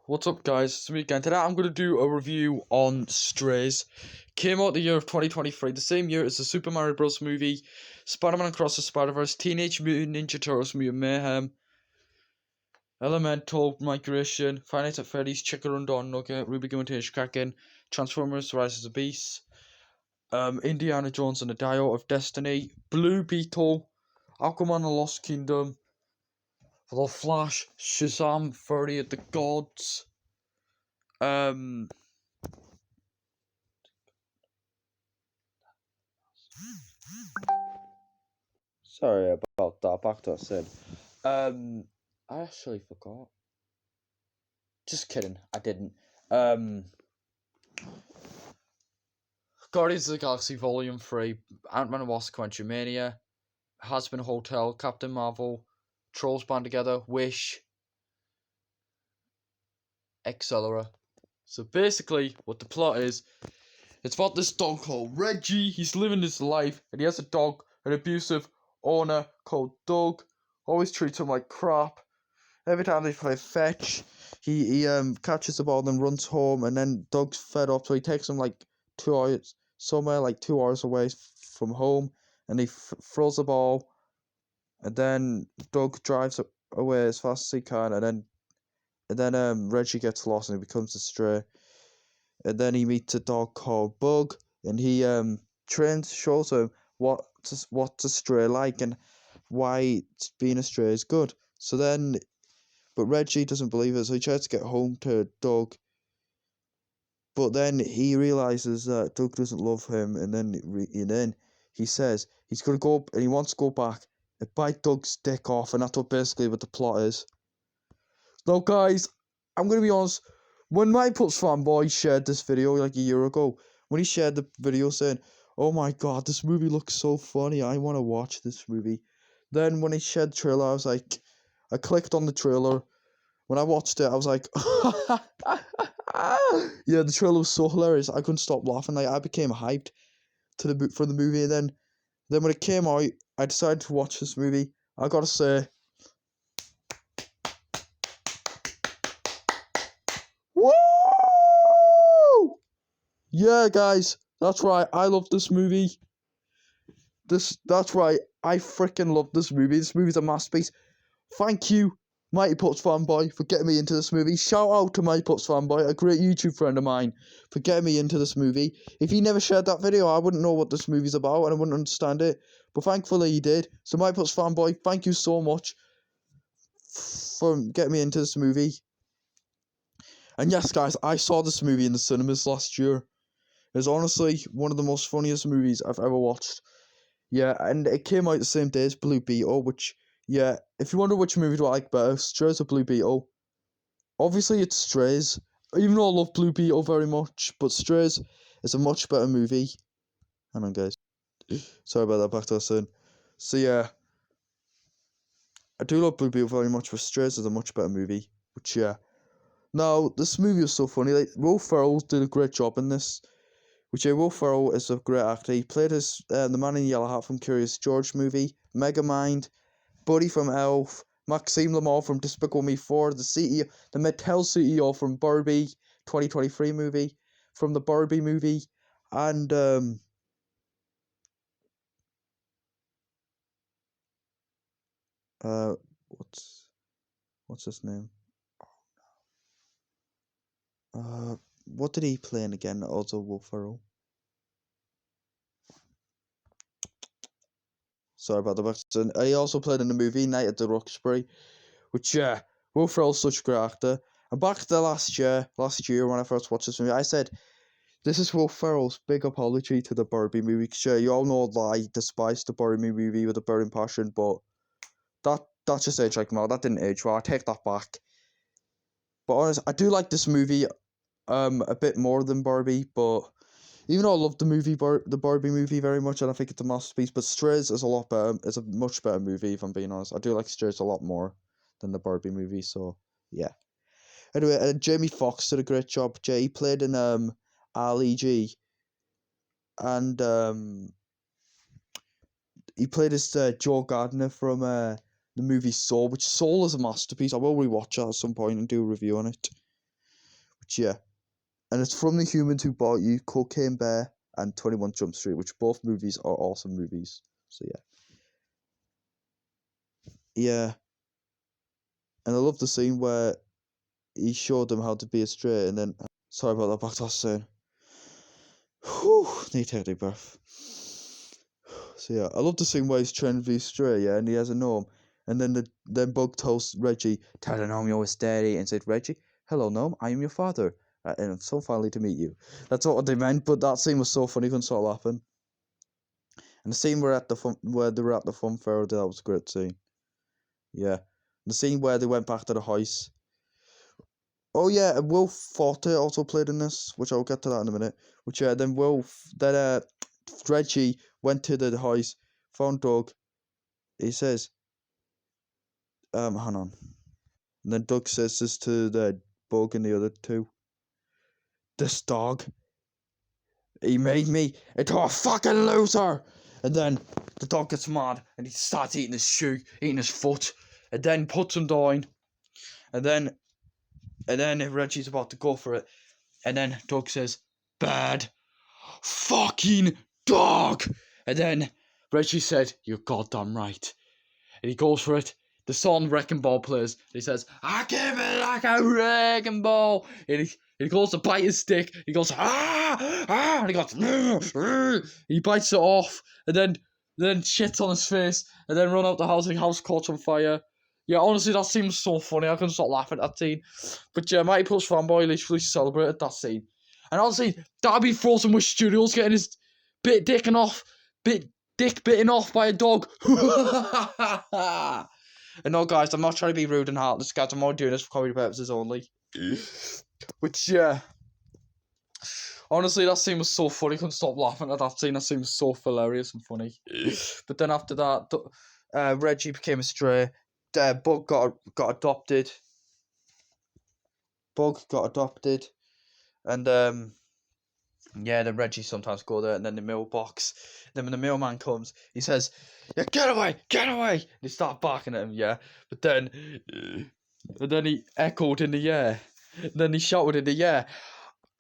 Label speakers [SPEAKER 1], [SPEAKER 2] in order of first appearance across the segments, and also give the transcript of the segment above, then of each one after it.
[SPEAKER 1] What's up, guys? It's me again. Today I'm going to do a review on Strays. Came out the year of 2023, the same year as the Super Mario Bros. Movie, Spider-Man Across the Spider-Verse, Teenage Mutant Ninja Turtles Mutant Mayhem, Elemental Migration, Five Nights at Freddy's, Chicken Run Dawn Nugget, Ruby Goo and Teenage Kraken, Transformers Rise of the Beast, Indiana Jones and the Dial of Destiny, Blue Beetle, Aquaman and the Lost Kingdom, The Flash, Shazam, 30 of the Gods, sorry about that. Back to what I said. I actually forgot. Just kidding. I didn't. Guardians of the Galaxy Volume 3, Ant-Man and Wasp: Quantumania, Has-Been Hotel, Captain Marvel, Trolls Band Together, Wish, Etc. So basically, what the plot is, it's about this dog called Reggie. He's living his life, and he has a dog, an abusive owner called Doug. Always treats him like crap. Every time they play fetch, he catches the ball and runs home, and then Doug's fed up, so he takes him like 2 hours somewhere, like 2 hours away from home, and he throws the ball, and then Doug drives away as fast as he can, and then Reggie gets lost and he becomes a stray, and then he meets a dog called Bug, and he shows him what's a stray like and why being a stray is good. So then. But Reggie doesn't believe it, so he tries to get home to Doug. But then he realizes that Doug doesn't love him, and then he says he's gonna go and he wants to go back and bite Doug's dick off, and that's what the plot is. Now, guys, I'm gonna be honest. When my Pups fanboy shared this video like a year ago, when he shared the video saying, "Oh my god, this movie looks so funny, I want to watch this movie," then when he shared the trailer, I clicked on the trailer. When I watched it, I was like, yeah, the trailer was so hilarious. I couldn't stop laughing. Like, I became hyped for the movie. And then when it came out, I decided to watch this movie. I gotta say, woo! Yeah, guys, that's right. I love this movie. That's right. I freaking love this movie. This movie's a masterpiece. Thank you, Mighty Pups fanboy, for getting me into this movie. Shout out to Mighty Pups fanboy, a great YouTube friend of mine, for getting me into this movie. If he never shared that video, I wouldn't know what this movie's about and I wouldn't understand it. But thankfully he did. So Mighty Pups fanboy, thank you so much for getting me into this movie. And yes, guys, I saw this movie in the cinemas last year. It was honestly one of the most funniest movies I've ever watched. Yeah, and it came out the same day as Blue Beetle, which... yeah, if you wonder which movie do I like better, Strays or Blue Beetle, obviously it's Strays, even though I love Blue Beetle very much, but Strays is a much better movie. Hang on, guys. Sorry about that, back to us soon. So yeah, I do love Blue Beetle very much, but Strays is a much better movie, which yeah. Now, this movie was so funny, like, Will Ferrell did a great job in this, which yeah, Will Ferrell is a great actor. He played the man in the yellow hat from Curious George movie, Megamind, Buddy from Elf, Maxime Lamar from Despicable Me 4, the Mattel CEO from Barbie 2023 movie, from the Barbie movie, and what's his name? What did he play in again? Also, Will Ferrell. Sorry about the accent. He also played in the movie Night at the Roxbury, which yeah, Will Ferrell's such a great actor. And back to last year when I first watched this movie, I said, this is Will Ferrell's big apology to the Barbie movie. Cause yeah, you all know that I despise the Barbie movie with a burning passion, but that just aged like that didn't age well. I take that back. But honestly, I do like this movie a bit more than Barbie, but even though I love the Barbie movie very much, and I think it's a masterpiece, but Strays is a lot better. It's a much better movie, if I'm being honest. I do like Strays a lot more than the Barbie movie, so yeah. Anyway, Jamie Foxx did a great job. He played in Ali G, and he played as Joe Gardner from the movie Soul, which Soul is a masterpiece. I will rewatch it at some point and do a review on it. But yeah, and it's from the humans who bought you, Cocaine Bear and 21 Jump Street, which both movies are awesome movies. So yeah. Yeah. And I love the scene where he showed them how to be a stray, and then sorry about that back to us soon. Whew, need to take a deep breath. So yeah, I love the scene where he's training to be a stray, yeah, and he has a gnome. And then Bug tells Reggie, "Tell the gnome you're his daddy," and said, "Reggie, hello gnome, I am your father. And I'm so finally to meet you." That's what they meant, but that scene was so funny, I couldn't stop laughing. And the scene where they were at the fun fair, that was a great scene. Yeah. The scene where they went back to the house. Oh yeah, and Will Forte also played in this, which I'll get to that in a minute. Which then Reggie went to the house, found Doug. He says, hang on. And then Doug says this to the Bug and the other two. "This dog, he made me into a fucking loser." And then the dog gets mad and he starts eating his shoe, eating his foot, and then puts him down. And then Reggie's about to go for it. And then Doug says, "Bad fucking dog." And then Reggie said, "You're goddamn right." And he goes for it. The song Wrecking Ball plays. And he says, "I give it like a wrecking ball." And he goes to bite his stick. He goes, and he goes, he bites it off. And then shits on his face. And then run out the house. And the house caught on fire. Yeah, honestly, that scene was so funny. I couldn't stop laughing at that scene. But yeah, Mighty Puss fanboy literally celebrated that scene. And honestly, that'd be Frozen Wish Studios getting his dick bitten off by a dog. And no, guys, I'm not trying to be rude and heartless, guys. I'm only doing this for comedy purposes only. Which, yeah. Honestly, that scene was so funny. I couldn't stop laughing at that scene. That scene was so hilarious and funny. But then after that, Reggie became a stray. Bug got adopted. And yeah, then Reggie sometimes go there, and then the mailbox. Then when the mailman comes, he says, "Yeah, get away!" And they start barking at him, yeah. But then, and then he echoed in the air. And then he shouted in the air,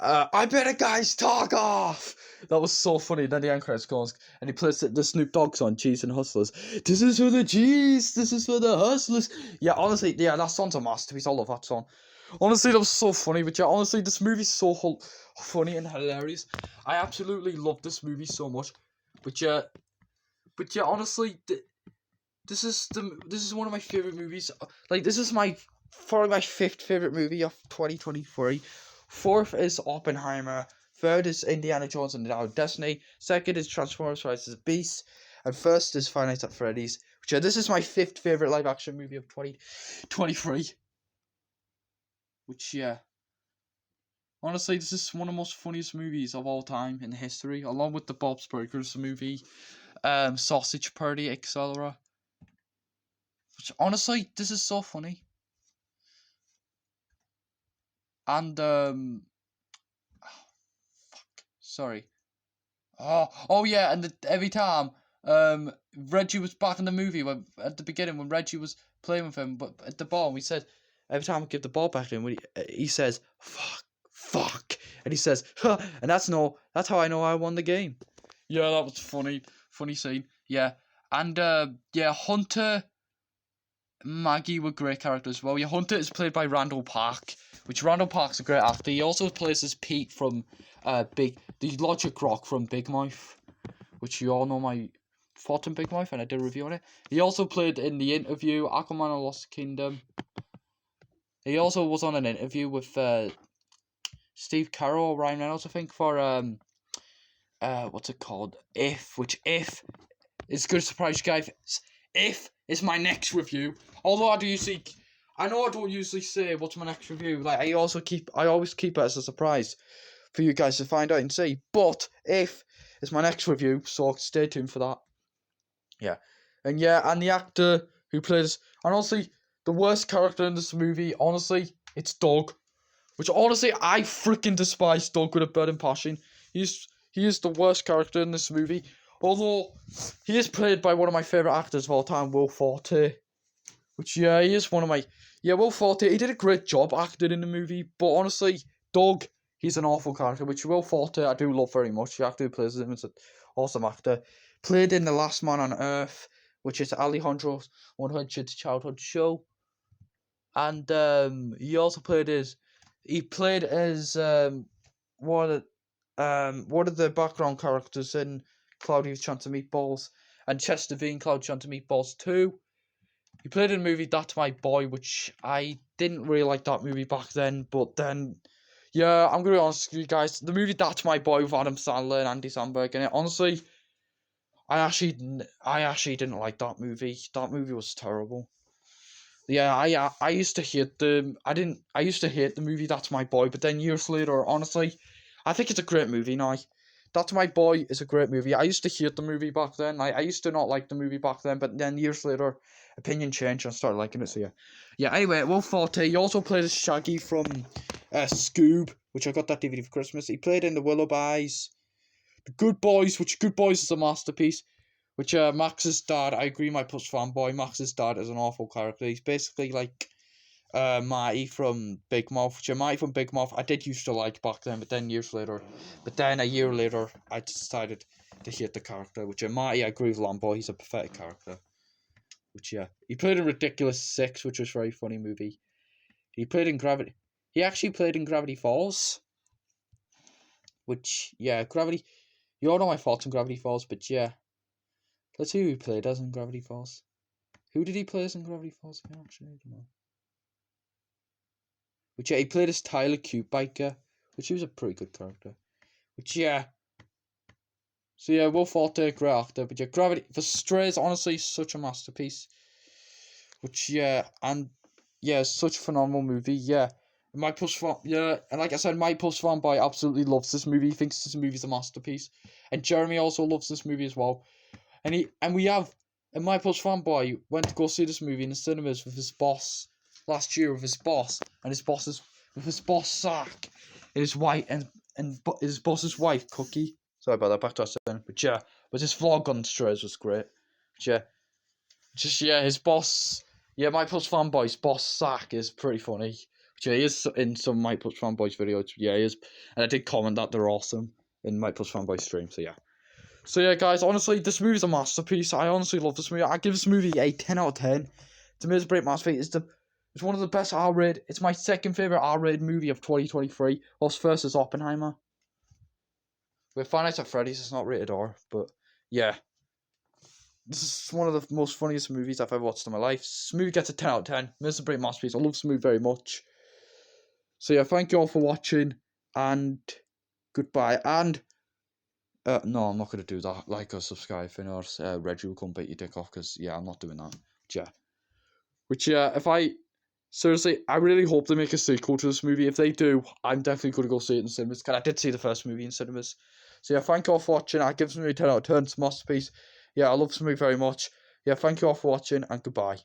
[SPEAKER 1] "I better guys talk off." That was so funny. Then the end credits goes, and he plays the Snoop Dogg song, "Cheese and Hustlers." This is for the cheese. This is for the hustlers. Yeah, honestly, yeah, that song's a masterpiece. I love that song. Honestly, that was so funny. But yeah, honestly, this movie's so funny and hilarious. I absolutely love this movie so much. But yeah, honestly, this is one of my favorite movies. Like, this is probably my fifth favorite movie of 2023. Fourth is Oppenheimer. Third is Indiana Jones and the Dial of Destiny. Second is Transformers: Rise of the Beast. And first is Five Nights at Freddy's. Which this is my fifth favorite live action movie of 2023. Which, yeah, honestly, this is one of the most funniest movies of all time in history, along with the Bob's Burgers movie, Sausage Party, etc. Which, honestly, this is so funny. And, sorry. Oh yeah, and every time, Reggie was back in the movie, at the beginning, when Reggie was playing with him, but at the ball, we said, every time we give the ball back to him, he says, fuck, and he says, huh, and that's how I know I won the game. Yeah, that was funny scene. Yeah, and yeah, Hunter, Maggie were great characters as well. Yeah, Hunter is played by Randall Park, which Randall Park's a great actor. He also plays as Pete from the Logic Rock from Big Mouth, which you all know my thoughts on Big Mouth, and I did a review on it. He also played in The Interview, Aquaman and Lost Kingdom. He also was on an interview with Steve Carell or Ryan Reynolds, I think, for what's it called? If is good surprise, guys. If is my next review. Although I know I don't usually say what's my next review. Like I always keep it as a surprise for you guys to find out and see. But If is my next review, so stay tuned for that. Yeah, and the actor who plays, and honestly, the worst character in this movie, honestly, it's Doug. Which, honestly, I freaking despise Doug with a burning passion. He is the worst character in this movie. Although, he is played by one of my favourite actors of all time, Will Forte. Which, yeah, he is one of my... Yeah, Will Forte, he did a great job acting in the movie. But honestly, Doug, he's an awful character, which Will Forte I do love very much. The actor who plays him is an awesome actor. Played in The Last Man on Earth, which is Alejandro's 100th childhood show. And he played as one of the background characters in Cloudy with Chance of Meatballs, and Chester V in Cloudy with Chance of Meatballs 2. He played in a movie, That's My Boy, which I didn't really like that movie back then, but then, yeah, I'm going to be honest with you guys, the movie That's My Boy with Adam Sandler and Andy Samberg in it, honestly, I actually didn't like that movie. That movie was terrible. Yeah, I used to hate I used to hate the movie That's My Boy, but then years later, honestly, I think it's a great movie now. That's My Boy is a great movie. I used to hate the movie back then. I used to not like the movie back then, but then years later, opinion changed and I started liking it, so yeah. Yeah, anyway, Will Forte, he also played as Shaggy from Scoob, which I got that DVD for Christmas. He played in The Willoughbys, The Good Boys, which Good Boys is a masterpiece. Which Max's dad, I agree, my plus fanboy. Max's dad is an awful character. He's basically like Marty from Big Mouth. Which Marty from Big Mouth I did used to like back then, but then a year later, I decided to hate the character. Which Marty, I agree with Lambo, he's a pathetic character. Which he played in Ridiculous 6, which was a very funny movie. He actually played in Gravity Falls. Which, yeah, Gravity, you all know my thoughts on Gravity Falls, but yeah. Let's see who he played as in Gravity Falls. Who did he play as in Gravity Falls? I don't know. Which, yeah, he played as Tyler Cute Biker, which he was a pretty good character. Which, yeah. So, yeah, Will Forte, great actor. But, yeah, Gravity, The Strays, honestly, such a masterpiece. Which, yeah, and, yeah, such a phenomenal movie, yeah. And like I said, my Plus fanboy absolutely loves this movie. He thinks this movie's a masterpiece. And Jeremy also loves this movie as well. And my Plus fanboy went to go see this movie in the cinemas with his boss last year with his boss Zach and his boss's wife Cookie. Sorry about that, back to us then. But yeah, his vlog on Strays was great. But yeah, his boss. Yeah, my Plus fanboy's boss Zach is pretty funny. But yeah, he is in some My Plus fanboys videos. Yeah, he is, and I did comment that they're awesome in My Plus fanboy stream. So yeah. So yeah, guys, honestly, this movie's a masterpiece. I honestly love this movie. I give this movie a 10 out of 10. To me, it's a great masterpiece. It's one of the best R-rated. It's my second favorite R-rated movie of 2023. Whilst first is Oppenheimer. With Five Nights at Freddy's, it's not rated R, but yeah. This is one of the most funniest movies I've ever watched in my life. This movie gets a 10 out of 10. It's a great masterpiece. I love this movie very much. So yeah, thank you all for watching, and goodbye. And no, I'm not going to do that. Like or subscribe, or else Reggie will come bite your dick off, because, yeah, I'm not doing that. Seriously, I really hope they make a sequel to this movie. If they do, I'm definitely going to go see it in cinemas, because I did see the first movie in cinemas. So, yeah, thank you all for watching. I give this movie a 10 out of 10. It's a masterpiece. Yeah, I love this movie very much. Yeah, thank you all for watching, and goodbye.